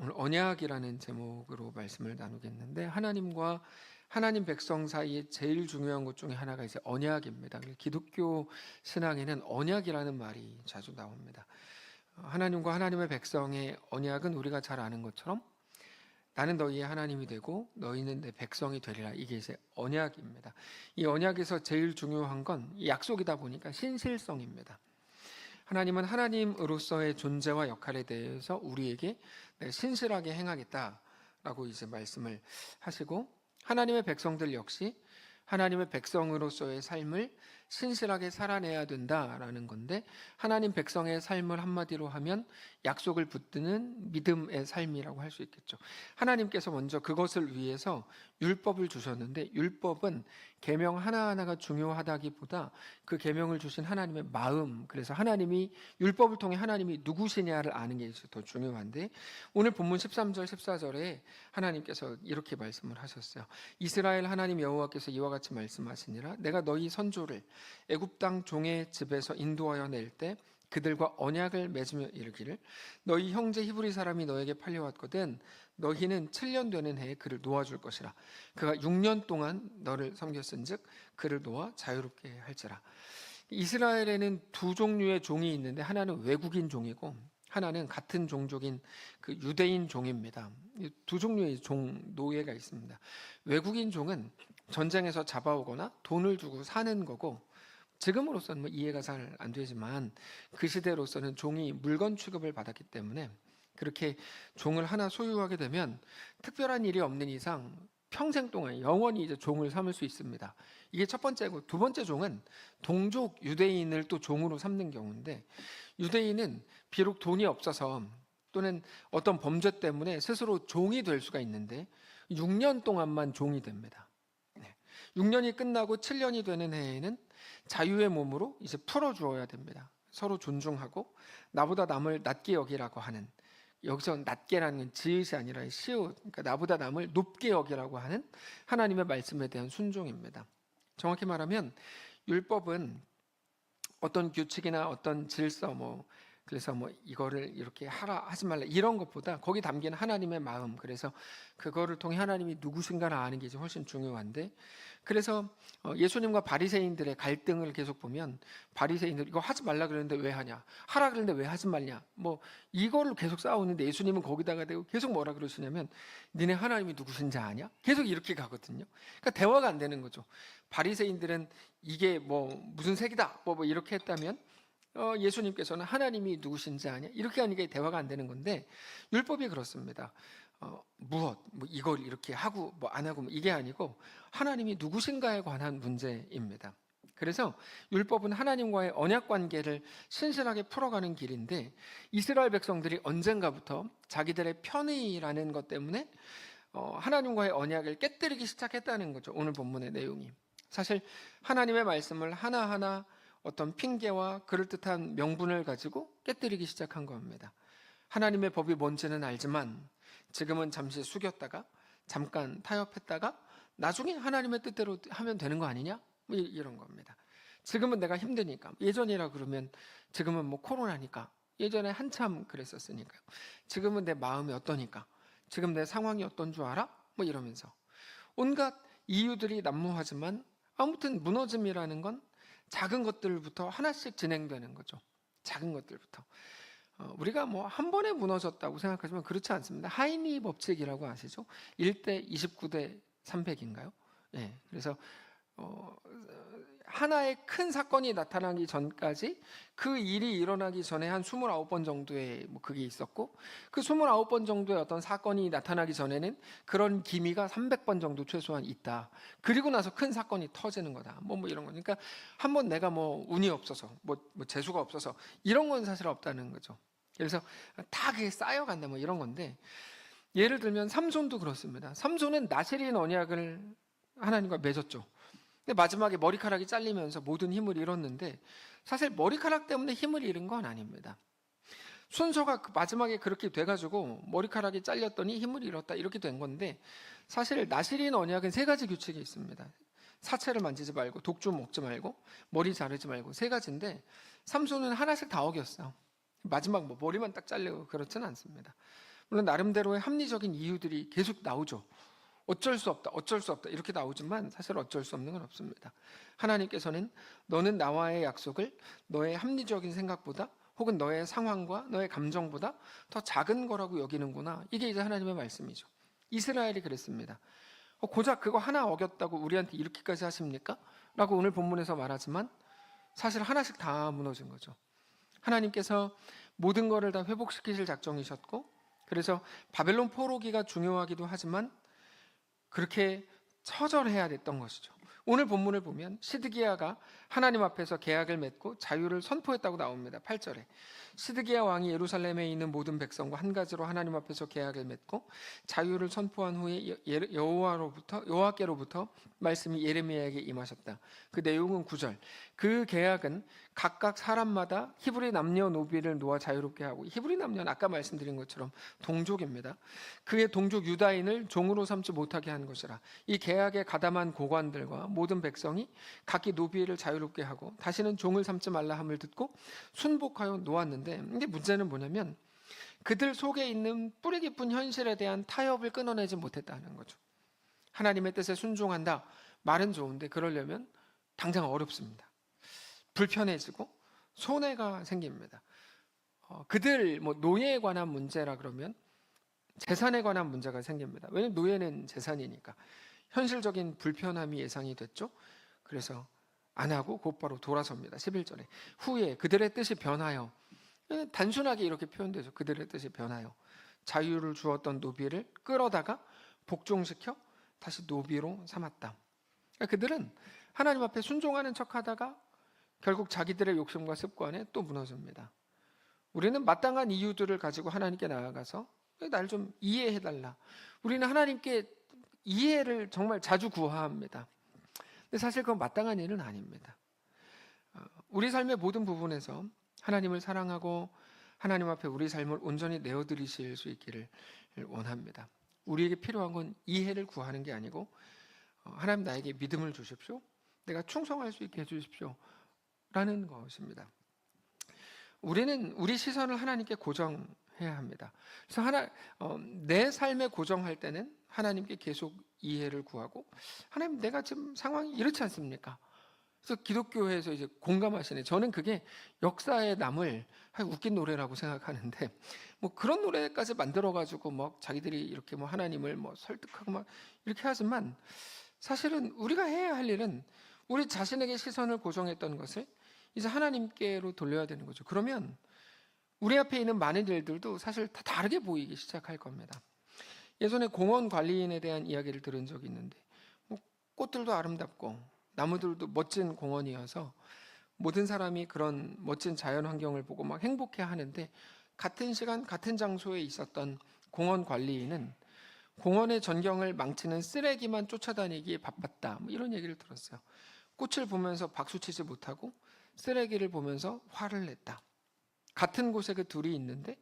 오늘 언약이라는 제목으로 말씀을 나누겠는데, 하나님과 하나님 백성 사이에 제일 중요한 것 중에 하나가 이제 언약입니다. 기독교 신앙에는 언약이라는 말이 자주 나옵니다. 하나님과 하나님의 백성의 언약은 우리가 잘 아는 것처럼 나는 너희의 하나님이 되고 너희는 내 백성이 되리라. 이게 이제 언약입니다. 이 언약에서 제일 중요한 건 약속이다 보니까 신실성입니다. 하나님은 하나님으로서의 존재와 역할에 대해서 우리에게 신실하게 행하겠다라고 이제 말씀을 하시고, 하나님의 백성들 역시 하나님의 백성으로서의 삶을 신실하게 살아내야 된다라는 건데, 하나님 백성의 삶을 한마디로 하면 약속을 붙드는 믿음의 삶이라고 할 수 있겠죠. 하나님께서 먼저 그것을 위해서 율법을 주셨는데, 율법은 계명 하나하나가 중요하다기보다 그 계명을 주신 하나님의 마음, 그래서 하나님이 율법을 통해 하나님이 누구시냐를 아는 게 더 중요한데, 오늘 본문 13절 14절에 하나님께서 이렇게 말씀을 하셨어요. 이스라엘 하나님 여호와께서 이와 같이 말씀하시니라. 내가 너희 선조를 애굽 땅 종의 집에서 인도하여 낼 때 그들과 언약을 맺으며 이르기를, 너희 형제 히브리 사람이 너에게 팔려왔거든 너희는 7년 되는 해에 그를 놓아줄 것이라. 그가 6년 동안 너를 섬겼은즉 그를 놓아 자유롭게 할지라. 이스라엘에는 두 종류의 종이 있는데, 하나는 외국인 종이고 하나는 같은 종족인 그 유대인 종입니다. 두 종류의 종 노예가 있습니다. 외국인 종은 전쟁에서 잡아오거나 돈을 주고 사는 거고, 지금으로서는 뭐 이해가 잘 안 되지만 그 시대로서는 종이 물건 취급을 받았기 때문에 그렇게 종을 하나 소유하게 되면 특별한 일이 없는 이상 평생 동안 영원히 이제 종을 삼을 수 있습니다. 이게 첫 번째고, 두 번째 종은 동족 유대인을 또 종으로 삼는 경우인데, 유대인은 비록 돈이 없어서 또는 어떤 범죄 때문에 스스로 종이 될 수가 있는데 6년 동안만 종이 됩니다. 6년이 끝나고 7년이 되는 해에는 자유의 몸으로 이제 풀어주어야 됩니다. 서로 존중하고 나보다 남을 낮게 여기라고 하는, 여기서 낮게라는 건 지읒이 아니라 시읒, 그러니까 나보다 남을 높게 여기라고 하는 하나님의 말씀에 대한 순종입니다. 정확히 말하면 율법은 어떤 규칙이나 어떤 질서, 그래서 이거를 이렇게 하라 하지 말라 이런 것보다 거기 담긴 하나님의 마음, 그래서 그거를 통해 하나님이 누구신가를 아는 게 이제 훨씬 중요한데, 그래서 예수님과 바리새인들의 갈등을 계속 보면, 바리새인들 이거 하지 말라 그러는데 왜 하냐, 하라 그러는데 왜 하지 말냐, 이거를 계속 싸우는데 예수님은 거기다가 대고 계속 뭐라 그러시냐면, 니네 하나님이 누구신지 아냐? 계속 이렇게 가거든요. 그러니까 대화가 안 되는 거죠. 바리새인들은 이게 무슨 색이다 이렇게 했다면, 예수님께서는 하나님이 누구신지 아냐? 이렇게 하니까 대화가 안 되는 건데, 율법이 그렇습니다. 이걸 이렇게 하고 안 하고 이게 아니고 하나님이 누구신가에 관한 문제입니다. 그래서 율법은 하나님과의 언약 관계를 신실하게 풀어가는 길인데, 이스라엘 백성들이 언젠가부터 자기들의 편의라는 것 때문에 하나님과의 언약을 깨뜨리기 시작했다는 거죠. 오늘 본문의 내용이. 사실 하나님의 말씀을 하나하나 어떤 핑계와 그럴듯한 명분을 가지고 깨뜨리기 시작한 겁니다. 하나님의 법이 뭔지는 알지만 지금은 잠시 숙였다가 잠깐 타협했다가 나중에 하나님의 뜻대로 하면 되는 거 아니냐? 이런 겁니다. 지금은 내가 힘드니까, 예전이라 그러면 지금은 코로나니까, 예전에 한참 그랬었으니까요. 지금은 내 마음이 어떠니까, 지금 내 상황이 어떤 줄 알아? 이러면서 온갖 이유들이 난무하지만 아무튼 무너짐이라는 건 작은 것들부터 하나씩 진행되는 거죠. 작은 것들부터. 우리가 한 번에 무너졌다고 생각하지만 그렇지 않습니다. 하이니 법칙이라고 아시죠? 1대 29대 300인가요? 예. 그래서 하나의 큰 사건이 나타나기 전까지 그 일이 일어나기 전에 한 29번 정도의 그게 있었고, 그 29번 정도의 어떤 사건이 나타나기 전에는 그런 기미가 300번 정도 최소한 있다. 그리고 나서 큰 사건이 터지는 거다. 이런 거니까 한번 내가 운이 없어서 재수가 없어서 이런 건 사실 없다는 거죠. 그래서 다 그게 쌓여간다 이런 건데, 예를 들면 삼손도 그렇습니다. 삼손은 나실인 언약을 하나님과 맺었죠. 근데 마지막에 머리카락이 잘리면서 모든 힘을 잃었는데, 사실 머리카락 때문에 힘을 잃은 건 아닙니다. 순서가 마지막에 그렇게 돼가지고 머리카락이 잘렸더니 힘을 잃었다 이렇게 된 건데, 사실 나실인 언약은 3가지 규칙이 있습니다. 사체를 만지지 말고, 독주 먹지 말고, 머리 자르지 말고, 3가지인데 삼손은 하나씩 다 어겼어요. 마지막 머리만 딱 잘리고 그렇지는 않습니다. 물론 나름대로의 합리적인 이유들이 계속 나오죠. 어쩔 수 없다, 어쩔 수 없다 이렇게 나오지만 사실 어쩔 수 없는 건 없습니다. 하나님께서는 너는 나와의 약속을 너의 합리적인 생각보다 혹은 너의 상황과 너의 감정보다 더 작은 거라고 여기는구나. 이게 이제 하나님의 말씀이죠. 이스라엘이 그랬습니다. 고작 그거 하나 어겼다고 우리한테 이렇게까지 하십니까? 라고 오늘 본문에서 말하지만 사실 하나씩 다 무너진 거죠. 하나님께서 모든 것을 다 회복시키실 작정이셨고, 그래서 바벨론 포로기가 중요하기도 하지만 그렇게 처절해야 됐던 것이죠. 오늘 본문을 보면 시드기야가 하나님 앞에서 계약을 맺고 자유를 선포했다고 나옵니다. 8절에 시드기야 왕이 예루살렘에 있는 모든 백성과 한 가지로 하나님 앞에서 계약을 맺고 자유를 선포한 후에 여호와께로부터 말씀이 예레미야에게 임하셨다. 그 내용은 9절. 그 계약은 각각 사람마다 히브리 남녀노비를 놓아 자유롭게 하고, 히브리 남녀는 아까 말씀드린 것처럼 동족입니다. 그의 동족 유다인을 종으로 삼지 못하게 한 것이라. 이 계약에 가담한 고관들과 모든 백성이 각기 노비를 자유롭게 하고 다시는 종을 삼지 말라 함을 듣고 순복하여 놓았는데, 근데 문제는 뭐냐면 그들 속에 있는 뿌리 깊은 현실에 대한 타협을 끊어내지 못했다는 거죠. 하나님의 뜻에 순종한다 말은 좋은데 그러려면 당장 어렵습니다. 불편해지고 손해가 생깁니다. 그들 노예에 관한 문제라 그러면 재산에 관한 문제가 생깁니다. 왜냐하면 노예는 재산이니까. 현실적인 불편함이 예상이 됐죠. 그래서 안 하고 곧바로 돌아섭니다. 11절에 후에 그들의 뜻이 변하여, 단순하게 이렇게 표현되죠. 그들의 뜻이 변하여 자유를 주었던 노비를 끌어다가 복종시켜 다시 노비로 삼았다. 그러니까 그들은 하나님 앞에 순종하는 척하다가 결국 자기들의 욕심과 습관에 또 무너집니다. 우리는 마땅한 이유들을 가지고 하나님께 나아가서 날 좀 이해해달라. 우리는 하나님께 이해를 정말 자주 구합니다. 근데 사실 그건 마땅한 일은 아닙니다. 우리 삶의 모든 부분에서 하나님을 사랑하고 하나님 앞에 우리 삶을 온전히 내어드리실 수 있기를 원합니다. 우리에게 필요한 건 이해를 구하는 게 아니고 하나님 나에게 믿음을 주십시오. 내가 충성할 수 있게 해주십시오. 라는 것입니다. 우리는 우리 시선을 하나님께 고정해야 합니다. 그래서 내 삶에 고정할 때는 하나님께 계속 이해를 구하고, 하나님 내가 지금 상황이 이렇지 않습니까? 그래서 기독교에서 이제 공감하시네. 저는 그게 역사에 남을 웃긴 노래라고 생각하는데, 뭐 그런 노래까지 만들어가지고 막 자기들이 이렇게 뭐 하나님을 뭐 설득하고 막 이렇게 하지만, 사실은 우리가 해야 할 일은 우리 자신에게 시선을 고정했던 것을 이제 하나님께로 돌려야 되는 거죠. 그러면 우리 앞에 있는 많은 일들도 사실 다 다르게 보이기 시작할 겁니다. 예전에 공원 관리인에 대한 이야기를 들은 적이 있는데, 뭐 꽃들도 아름답고 나무들도 멋진 공원이어서 모든 사람이 그런 멋진 자연 환경을 보고 막 행복해 하는데, 같은 시간 같은 장소에 있었던 공원 관리인은 공원의 전경을 망치는 쓰레기만 쫓아다니기에 바빴다, 뭐 이런 얘기를 들었어요. 꽃을 보면서 박수치지 못하고 쓰레기를 보면서 화를 냈다. 같은 곳에 그 둘이 있는데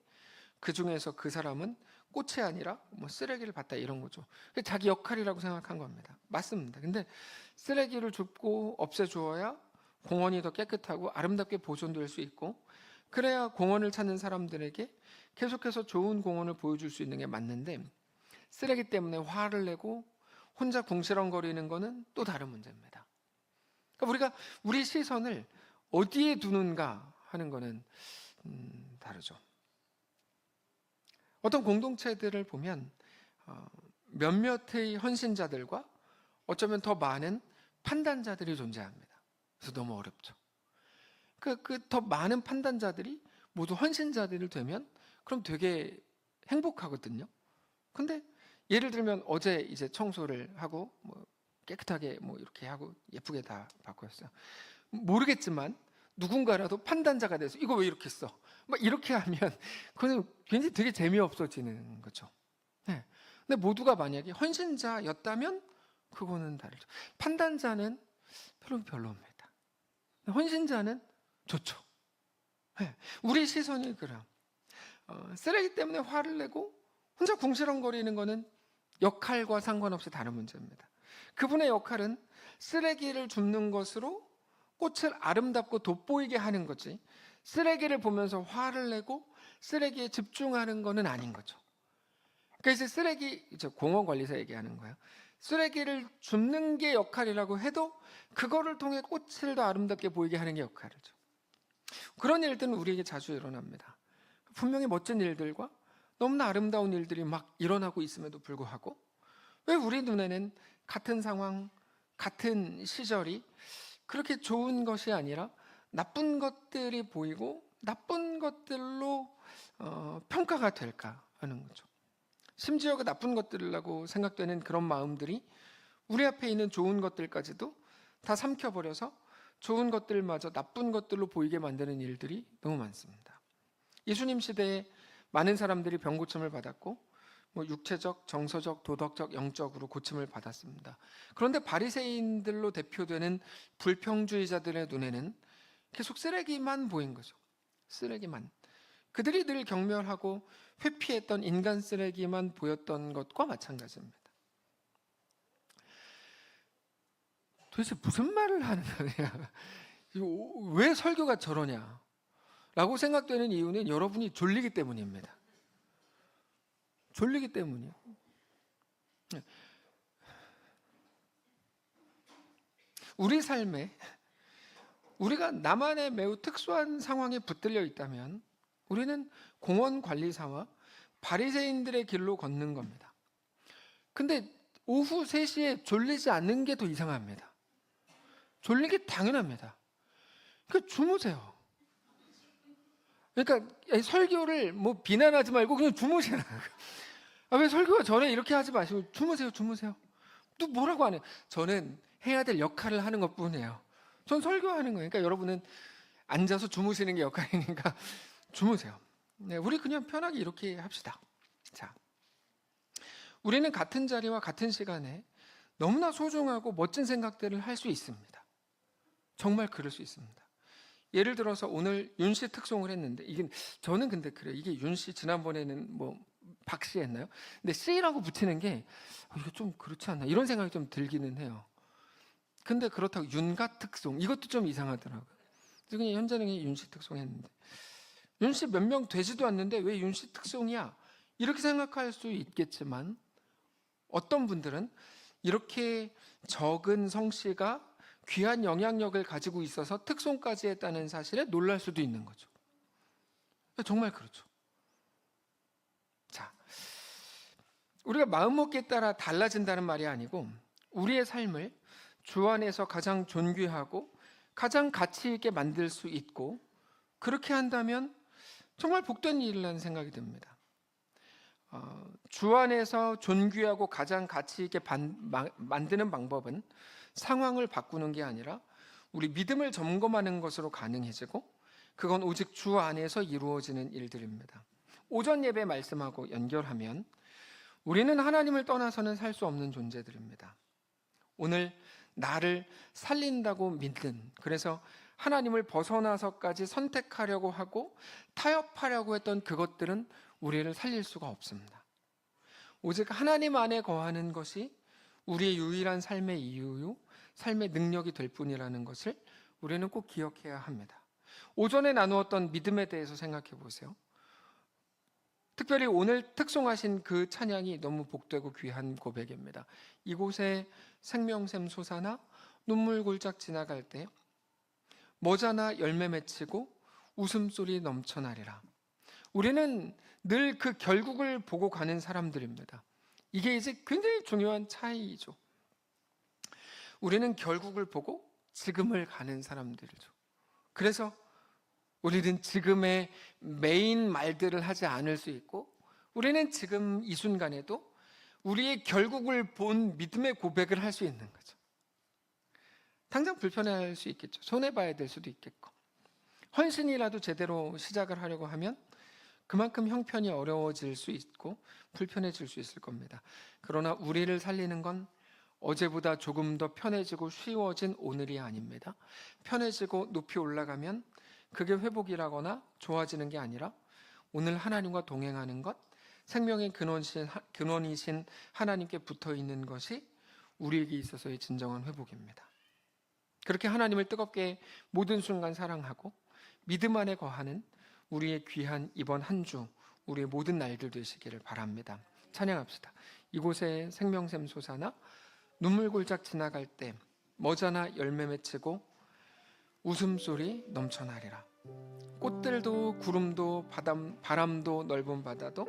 그 중에서 그 사람은 꽃이 아니라 뭐 쓰레기를 봤다, 이런 거죠. 자기 역할이라고 생각한 겁니다. 맞습니다. 근데 쓰레기를 줍고 없애주어야 공원이 더 깨끗하고 아름답게 보존될 수 있고, 그래야 공원을 찾는 사람들에게 계속해서 좋은 공원을 보여줄 수 있는 게 맞는데, 쓰레기 때문에 화를 내고 혼자 궁시렁거리는 거는 또 다른 문제입니다. 그러니까 우리가 우리 시선을 어디에 두는가 하는 거는 다르죠. 어떤 공동체들을 보면 몇몇의 헌신자들과 어쩌면 더 많은 판단자들이 존재합니다. 그래서 너무 어렵죠. 그 더 많은 판단자들이 모두 헌신자들이 되면 그럼 되게 행복하거든요. 근데 예를 들면 어제 이제 청소를 하고 뭐 깨끗하게 뭐 이렇게 하고 예쁘게 다 바꿨어요. 모르겠지만 누군가라도 판단자가 돼서 이거 왜 이렇게 써? 막 이렇게 하면 그건 굉장히 되게 재미없어지는 거죠. 네. 근데 모두가 만약에 헌신자였다면 그거는 다르죠. 판단자는 별로입니다. 헌신자는 좋죠. 네. 우리 시선이 그럼 쓰레기 때문에 화를 내고 혼자 궁시렁거리는 거는 역할과 상관없이 다른 문제입니다. 그분의 역할은 쓰레기를 줍는 것으로 꽃을 아름답고 돋보이게 하는 거지, 쓰레기를 보면서 화를 내고 쓰레기에 집중하는 것은 아닌 거죠. 그러니까 이제 쓰레기, 공원 관리사 얘기하는 거예요. 쓰레기를 줍는 게 역할이라고 해도 그거를 통해 꽃을 더 아름답게 보이게 하는 게 역할이죠. 그런 일들은 우리에게 자주 일어납니다. 분명히 멋진 일들과 너무나 아름다운 일들이 막 일어나고 있음에도 불구하고 왜 우리 눈에는 같은 상황, 같은 시절이 그렇게 좋은 것이 아니라 나쁜 것들이 보이고 나쁜 것들로 평가가 될까 하는 거죠. 심지어 그 나쁜 것들이라고 생각되는 그런 마음들이 우리 앞에 있는 좋은 것들까지도 다 삼켜버려서 좋은 것들마저 나쁜 것들로 보이게 만드는 일들이 너무 많습니다. 예수님 시대에 많은 사람들이 병 고침을 받았고 육체적, 정서적, 도덕적, 영적으로 고침을 받았습니다. 그런데 바리새인들로 대표되는 불평주의자들의 눈에는 계속 쓰레기만 보인 거죠. 쓰레기만. 그들이 늘 경멸하고 회피했던 인간 쓰레기만 보였던 것과 마찬가지입니다. 도대체 무슨 말을 하는 거냐? 왜 설교가 저러냐? 라고 생각되는 이유는 여러분이 졸리기 때문입니다. 졸리기 때문이에요. 우리 삶에 우리가 나만의 매우 특수한 상황에 붙들려 있다면 우리는 공원 관리사와 바리새인들의 길로 걷는 겁니다. 근데 오후 3시에 졸리지 않는 게 더 이상합니다. 졸리기 당연합니다. 그러니까 주무세요. 그러니까 설교를 비난하지 말고 그냥 주무세요. 왜 설교가 전에 이렇게 하지 마시고 주무세요. 또 뭐라고 안 해요. 저는 해야 될 역할을 하는 것뿐이에요. 전 설교하는 거예요. 그러니까 여러분은 앉아서 주무시는 게 역할이니까 주무세요. 네, 우리 그냥 편하게 이렇게 합시다. 자, 우리는 같은 자리와 같은 시간에 너무나 소중하고 멋진 생각들을 할 수 있습니다. 정말 그럴 수 있습니다. 예를 들어서 오늘 윤씨 특송을 했는데 저는 근데 그래요. 이게 윤씨 지난번에는 박씨 했나요? 근데 씨라고 붙이는 게 이거 좀 그렇지 않나 이런 생각이 좀 들기는 해요. 근데 그렇다고 윤가 특송 이것도 좀 이상하더라고요. 그래서 그냥 현재는 윤씨 특송 했는데 윤씨 몇 명 되지도 않는데 왜 윤씨 특송이야? 이렇게 생각할 수 있겠지만 어떤 분들은 이렇게 적은 성씨가 귀한 영향력을 가지고 있어서 특송까지 했다는 사실에 놀랄 수도 있는 거죠. 정말 그렇죠. 자, 우리가 마음먹기에 따라 달라진다는 말이 아니고 우리의 삶을 주 안에서 가장 존귀하고 가장 가치 있게 만들 수 있고 그렇게 한다면 정말 복된 일이라는 생각이 듭니다. 주 안에서 존귀하고 가장 가치 있게 만드는 방법은 상황을 바꾸는 게 아니라 우리 믿음을 점검하는 것으로 가능해지고 그건 오직 주 안에서 이루어지는 일들입니다. 오전 예배 말씀하고 연결하면 우리는 하나님을 떠나서는 살 수 없는 존재들입니다. 오늘 나를 살린다고 믿는, 그래서 하나님을 벗어나서까지 선택하려고 하고 타협하려고 했던 그것들은 우리를 살릴 수가 없습니다. 오직 하나님 안에 거하는 것이 우리의 유일한 삶의 이유요, 삶의 능력이 될 뿐이라는 것을 우리는 꼭 기억해야 합니다. 오전에 나누었던 믿음에 대해서 생각해 보세요. 특별히 오늘 특송하신 그 찬양이 너무 복되고 귀한 고백입니다. 이곳에 생명샘 솟아나 눈물 골짝 지나갈 때 머자나 열매 맺히고 웃음소리 넘쳐나리라. 우리는 늘 그 결국을 보고 가는 사람들입니다. 이게 이제 굉장히 중요한 차이죠. 우리는 결국을 보고 지금을 가는 사람들이죠. 그래서 우리는 지금의 메인 말들을 하지 않을 수 있고 우리는 지금 이 순간에도 우리의 결국을 본 믿음의 고백을 할 수 있는 거죠. 당장 불편할 수 있겠죠. 손해봐야 될 수도 있겠고 헌신이라도 제대로 시작을 하려고 하면 그만큼 형편이 어려워질 수 있고 불편해질 수 있을 겁니다. 그러나 우리를 살리는 건 어제보다 조금 더 편해지고 쉬워진 오늘이 아닙니다. 편해지고 높이 올라가면 그게 회복이라거나 좋아지는 게 아니라 오늘 하나님과 동행하는 것, 생명의 근원이신 하나님께 붙어있는 것이 우리에게 있어서의 진정한 회복입니다. 그렇게 하나님을 뜨겁게 모든 순간 사랑하고 믿음 안에 거하는 우리의 귀한 이번 한 주, 우리의 모든 날들 되시기를 바랍니다. 찬양합시다. 이곳에 생명샘 솟아나 눈물 골짝 지나갈 때 머자나 열매 맺히고 웃음소리 넘쳐나리라. 꽃들도 구름도 바람도 넓은 바다도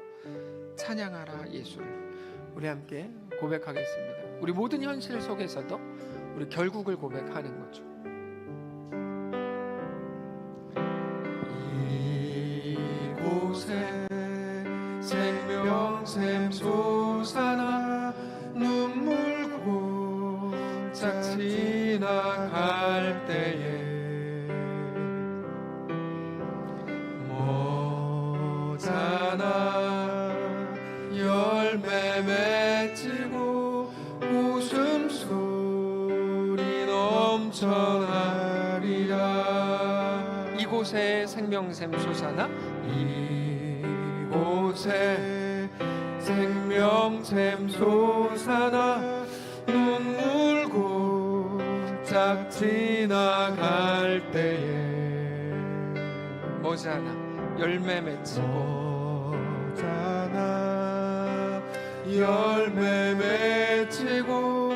찬양하라 예수를. 우리 함께 고백하겠습니다. 우리 모든 현실 속에서도 우리 결국을 고백하는 거죠. 이곳에 생명샘 솟아나 눈물 골짝 지나갈 때에 머자나 열매 맺히고 웃음소리 넘쳐나리라. 이곳에 생명샘 솟아나 이곳에 생명샘 솟아나 눈물 골짝 지나갈 때에 머자나 열매 맺히고 머자나 열매 맺히고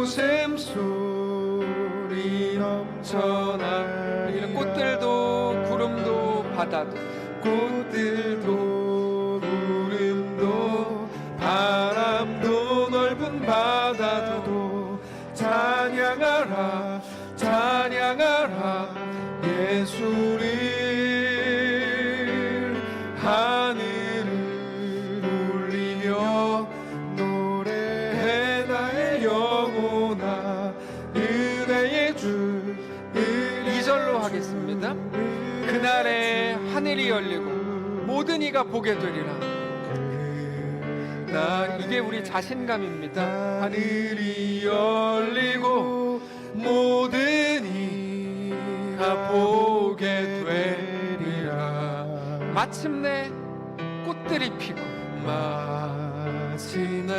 웃음소리 넘쳐나리라. 꽃들도 구름도 바다도 꽃들도 구름도 바람도 넓은 바다도 찬양하라 찬양하라 예수를. 하늘을 울리며 노래해 나의 영혼아 은혜의 주. 2절로 하겠습니다. 그날에 하늘이 열리고 모든 이가 보게 되리라. 이게 우리 자신감입니다. 하늘이 열리고 모든 이가 보게 되리라. 마침내 꽃들이 피고 마침내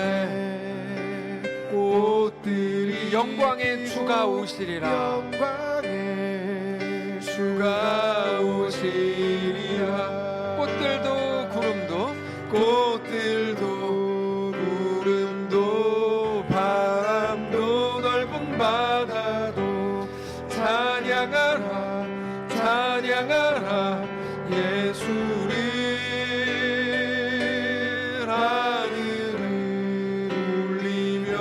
꽃들이 영광의 주가 오시리라. 영광의 주가 오시리라. 꽃들도 구름도 바람도 넓은 바다도 찬양하라 찬양하라 예수를. 하늘을 울리며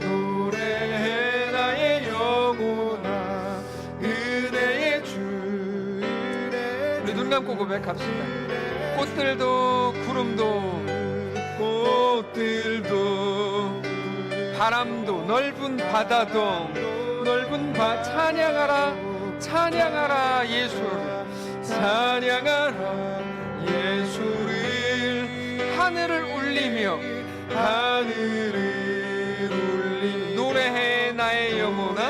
노래해 나의 영혼아 은혜의 주. 우리 눈 감고 고백합시다. 꽃들도 꽃들도 바람도 넓은 바다도 찬양하라 찬양하라 예수를. 찬양하라 예수를. 하늘을 울리며 노래해 나의 영혼아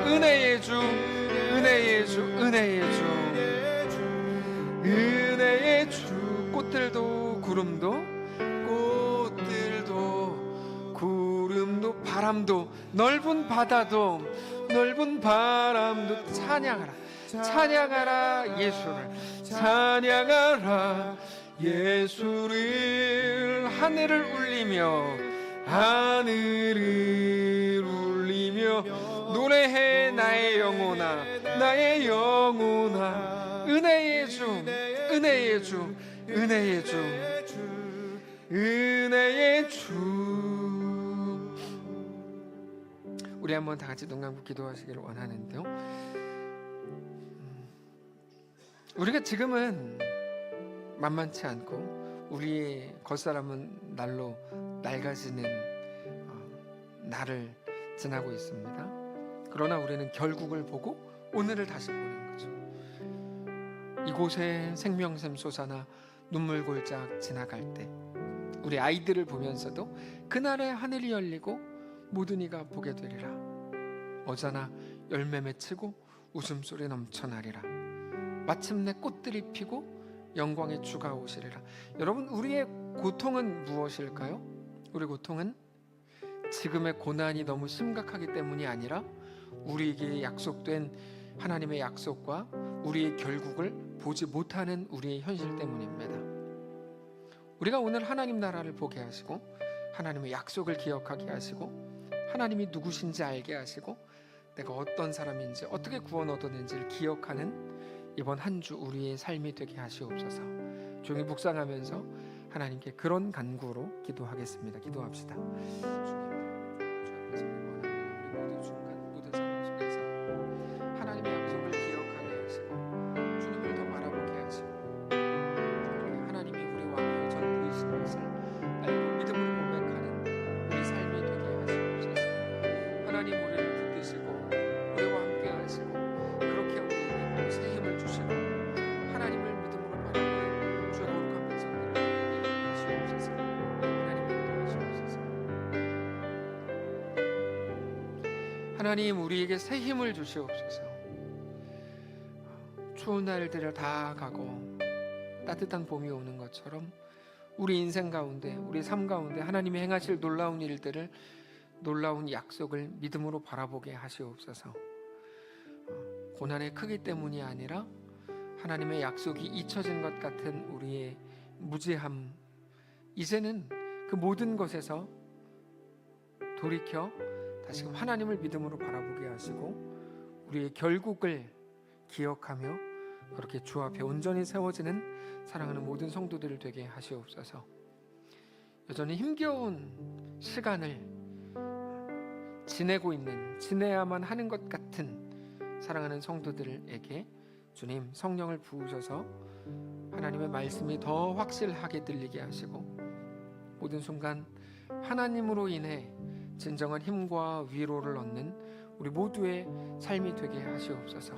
은혜의 주 은혜의 주 은혜의 주 은혜의 주. 꽃들도 구름도 바람도 넓은 바다도 찬양하라 찬양하라 예수를. 찬양하라 예수를. 하늘을 울리며 노래해 나의 영혼아 은혜의 주 은혜의 주 은혜의 주 은혜의 주. 우리 한번 다 같이 눈 감고 기도하시기를 원하는데요. 우리가 지금은 만만치 않고 우리의 겉사람은 날로 낡아지는 날을 지나고 있습니다. 그러나 우리는 결국을 보고 오늘을 다시 보는 거죠. 이곳에 생명샘 솟아나 눈물 골짝 지나갈 때 우리 아이들을 보면서도 그날에 하늘이 열리고 모든 이가 보게 되리라. 어자나 열매 맺히고 웃음소리 넘쳐나리라. 마침내 꽃들이 피고 영광의 주가 오시리라. 여러분, 우리의 고통은 무엇일까요? 우리 고통은 지금의 고난이 너무 심각하기 때문이 아니라 우리에게 약속된 하나님의 약속과 우리의 결국을 보지 못하는 우리의 현실 때문입니다. 우리가 오늘 하나님 나라를 보게 하시고 하나님의 약속을 기억하게 하시고 하나님이 누구신지 알게 하시고 내가 어떤 사람인지 어떻게 구원 얻었는지를 기억하는 이번 한 주 우리의 삶이 되게 하시옵소서. 조용히 묵상하면서 하나님께 그런 간구로 기도하겠습니다. 기도합시다. 주님, 주 앞에서 원하는 우리 모든 순간 모든 상황 속에서 하나님의 약속을 기억하게 하시고 주님을 더 바라보게 하시고 하나님이 우리 왕이요 전부이신 것을 알고 믿음으로 고백하는 우리 삶이 되게 하시옵소서. 하나님 우리를 붙드시고 우리와 함께 하시고 그렇게 우리에게 또 새 힘을 주시고 하나님을 믿음으로 바라보는 주의 거룩한 백성들을 되게 하시옵소서. 하나님 인도하시옵소서. 하나님 우리에게 새 힘을 주시옵소서. 추운 날들을 다 가고 따뜻한 봄이 오는 것처럼 우리 인생 가운데 우리 삶 가운데 하나님이 행하실 놀라운 일들을 놀라운 약속을 믿음으로 바라보게 하시옵소서. 고난의 크기 때문이 아니라 하나님의 약속이 잊혀진 것 같은 우리의 무지함, 이제는 그 모든 것에서 돌이켜 다시금 하나님을 믿음으로 바라보게 하시고 우리의 결국을 기억하며 그렇게 주 앞에 온전히 세워지는 사랑하는 모든 성도들을 되게 하시옵소서. 여전히 힘겨운 시간을 지내야만 하는 것 같은 사랑하는 성도들에게 주님 성령을 부으셔서 하나님의 말씀이 더 확실하게 들리게 하시고 모든 순간 하나님으로 인해 진정한 힘과 위로를 얻는 우리 모두의 삶이 되게 하시옵소서.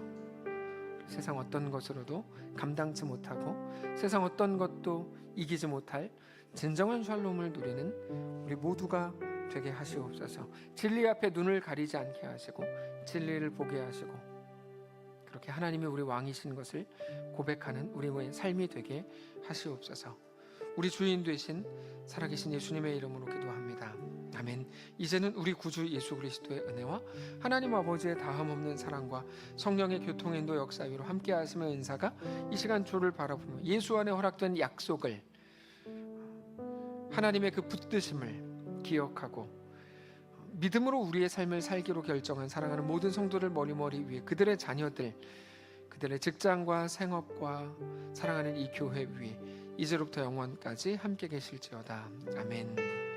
세상 어떤 것으로도 감당치 못하고 세상 어떤 것도 이기지 못할 진정한 샬롬을 누리는 우리 모두가 되게 하시옵소서. 진리 앞에 눈을 가리지 않게 하시고 진리를 보게 하시고 그렇게 하나님이 우리 왕이신 것을 고백하는 우리의 삶이 되게 하시옵소서. 우리 주인 되신 살아계신 예수님의 이름으로 기도합니다. 아멘. 이제는 우리 구주 예수 그리스도의 은혜와 하나님 아버지의 다함없는 사랑과 성령의 교통인도 역사 위로 함께 하시며 은사가 이 시간 주를 바라보며 예수 안에 허락된 약속을 하나님의 그 붙드심을 기억하고 믿음으로 우리의 삶을 살기로 결정한 사랑하는 모든 성도들 머리머리 위에 그들의 자녀들 그들의 직장과 생업과 사랑하는 이 교회 위에 이제로부터 영원까지 함께 계실지어다. 아멘.